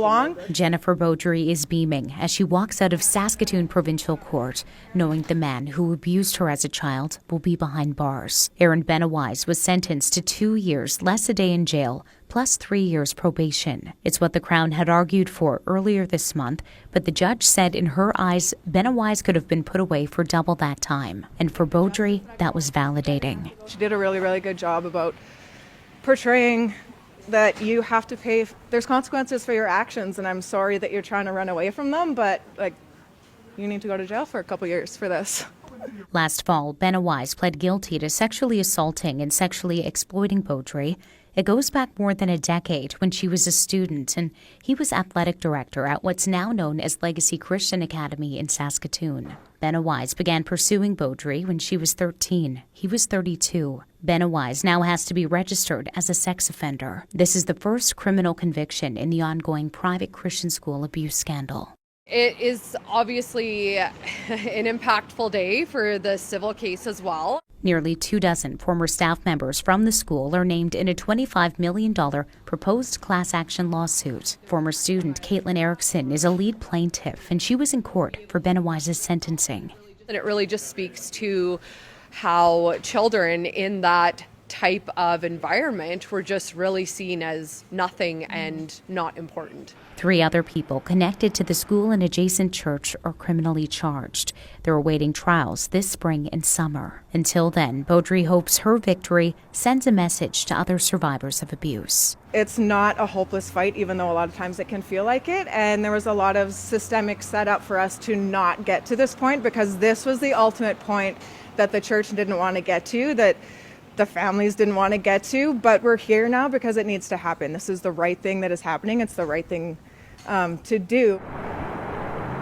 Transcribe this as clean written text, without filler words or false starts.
long. Jennifer Beaudry is beaming as she walks out of Saskatoon Provincial Court, knowing the man who abused her as a child will be behind bars. Aaron Benneweis was sentenced to 2 years less a day in jail, plus 3 years probation. It's what the Crown had argued for earlier this month, but the judge said in her eyes, Benneweis could have been put away for double that time. And for Beaudry, that was validating. She did a really good job about portraying that you have to pay, there's consequences for your actions, and I'm sorry that you're trying to run away from them, but you need to go to jail for a couple years for this. Last fall, Benneweis pled guilty to sexually assaulting and sexually exploiting Beaudry. It goes back more than a decade when she was a student, and he was athletic director at what's now known as Legacy Christian Academy in Saskatoon. Benneweis began pursuing Beaudry when she was 13. He was 32. Benneweis now has to be registered as a sex offender. This is the first criminal conviction in the ongoing private Christian school abuse scandal. It is obviously an impactful day for the civil case as well. Nearly 24 former staff members from the school are named in a $25 million proposed class action lawsuit. Former student Caitlin Erickson is a lead plaintiff, and she was in court for Benneweis' sentencing. And it really just speaks to how children in that type of environment were just really seen as nothing and not important. 3 other people connected to the school and adjacent church are criminally charged. They're awaiting trials this spring and summer. Until then, Beaudry hopes her victory sends a message to other survivors of abuse. It's not a hopeless fight, even though a lot of times it can feel like it, and there was a lot of systemic setup for us to not get to this point, because this was the ultimate point that the church didn't want to get to, that the families didn't want to get to, but we're here now because it needs to happen. This is the right thing that is happening. It's the right thing to do.